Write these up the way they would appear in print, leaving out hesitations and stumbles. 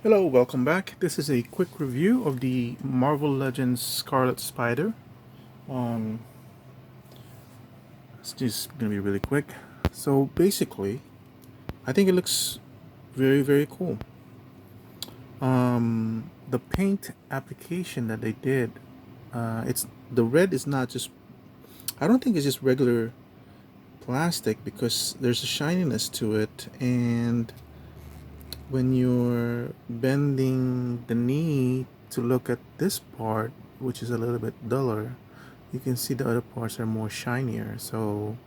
Hello, welcome back. This is a quick review of the Marvel Legends Scarlet Spider. Um, it's just gonna be really quick. So basically, I think it looks very cool. The paint application that they did, it's the red is not just. I don't think it's just regular plastic because there's a shininess to it, and when you're bending the knee to look at this part, which is a little bit duller, you can see the other parts are more shinier. So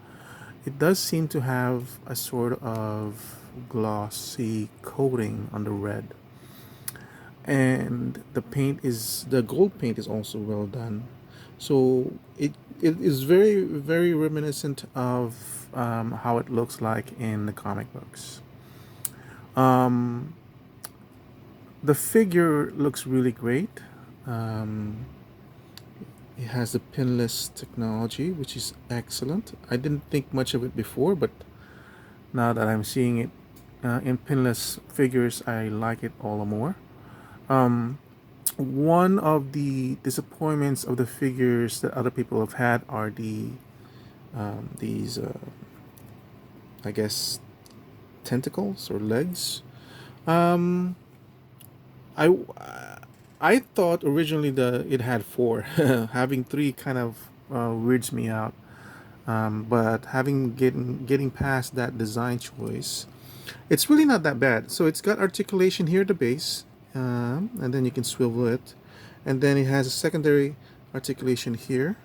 it does seem to have a sort of glossy coating on the red. And the gold paint is also well done. So it is very reminiscent of how it looks like in the comic books. Um, the figure looks really great. Um, it has the pinless technology, which is excellent. I didn't think much of it before, but now that I'm seeing it in pinless figures, I like it all the more. Um, One of the disappointments of the figures that other people have had are these, I guess, tentacles or legs. Um, I I thought originally the it had four. Having three kind of weirds me out. But getting past that design choice, it's really not that bad. So it's got articulation here at the base, and then you can swivel it, and then it has a secondary articulation here,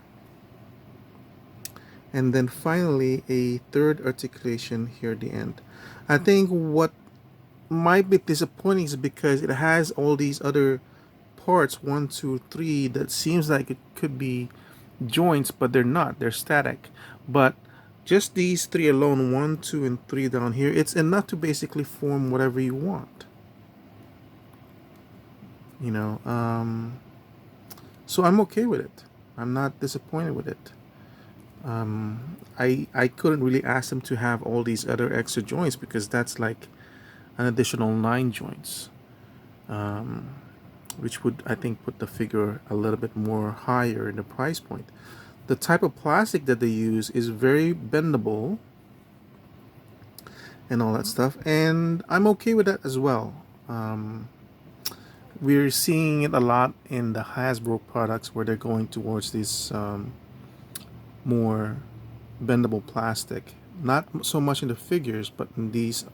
and then finally a third articulation here at the end. I think what might be disappointing is because it has all these other parts, one, two, three, that seems like it could be joints, but they're not. They're static. But just these three alone, one, two, and three down here, it's enough to basically form whatever you want. You know, so I'm okay with it. I'm not disappointed with it. I couldn't really ask them to have all these other extra joints because that's like an additional nine joints, which would I think put the figure a little bit more higher in the price point. The type of plastic that they use is very bendable and all that stuff, and I'm okay with that as well. Um, we're seeing it a lot in the Hasbro products where they're going towards this more bendable plastic. Not so much in the figures, but in these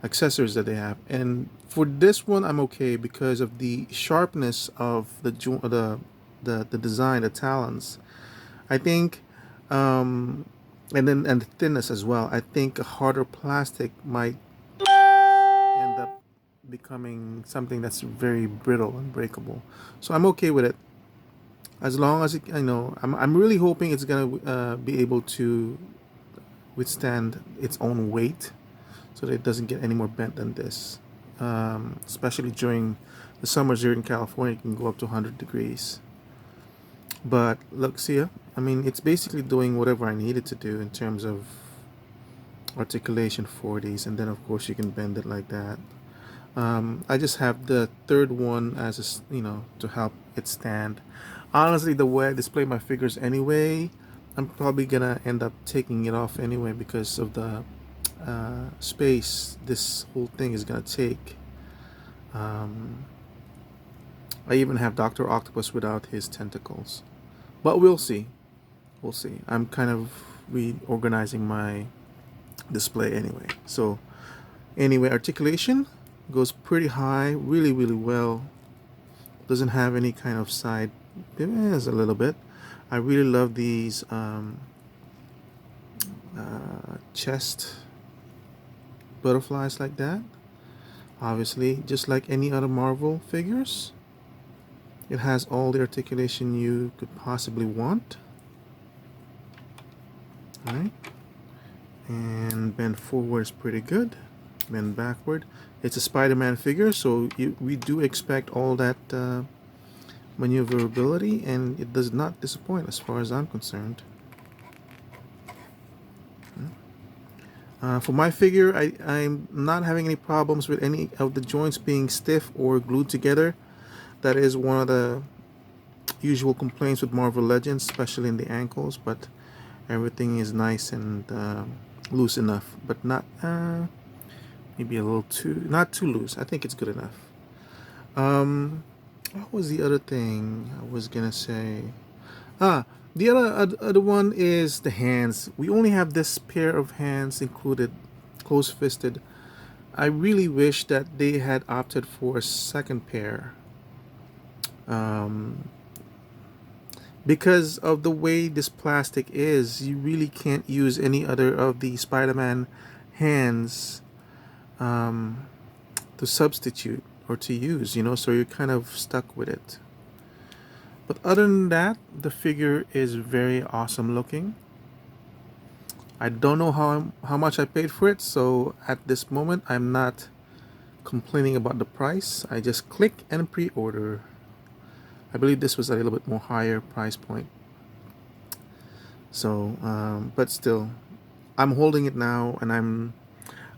accessories that they have. And for this one, I'm okay because of the sharpness of the design, the talons. I think, and the thinness as well. I think a harder plastic might end up becoming something that's very brittle and breakable. So I'm okay with it as long as I know. I'm really hoping it's gonna be able to withstand its own weight, so that it doesn't get any more bent than this. Especially during the summers here in California, it can go up to 100 degrees. But look, see ya. I mean, it's basically doing whatever I needed to do in terms of articulation for these, and then of course you can bend it like that. I just have the third one as to help it stand. Honestly, the way I display my figures anyway, I'm probably gonna end up taking it off anyway because of the space this whole thing is gonna take. Um, I even have Doctor Octopus without his tentacles, but we'll see. We'll see. I'm kind of reorganizing my display anyway. So anyway, articulation goes pretty high, really well. Doesn't have any kind of side. It has a little bit. I really love these chest butterflies like that. Obviously, just like any other Marvel figures, it has all the articulation you could possibly want. All right, and bend forward is pretty good. Bend backward. It's a Spider-Man figure, so we do expect all that maneuverability, and it does not disappoint as far as I'm concerned. For my figure, I'm not having any problems with any of the joints being stiff or glued together. That is one of the usual complaints with Marvel Legends, especially in the ankles, but everything is nice and loose enough, but not maybe a little too, not too loose. I think it's good enough. What was the other thing I was gonna say? Ah, the other one is the hands. We only have this pair of hands included, close-fisted. I really wish that they had opted for a second pair. Um, because of the way this plastic is, you really can't use any other of the Spider-Man hands um, to substitute or to use, so you're kind of stuck with it. But other than that, the figure is very awesome looking. I don't know how much I paid for it, so at this moment I'm not complaining about the price. I just click and pre-order. I believe this was a little bit more higher price point. So, but still, I'm holding it now, and I'm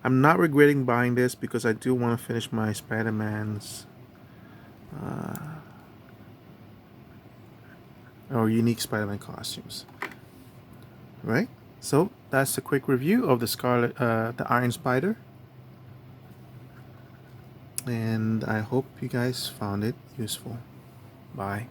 not regretting buying this because I do want to finish my Spider-Man's or unique Spider-Man costumes. Right? So that's a quick review of the Iron Spider, and I hope you guys found it useful. Bye.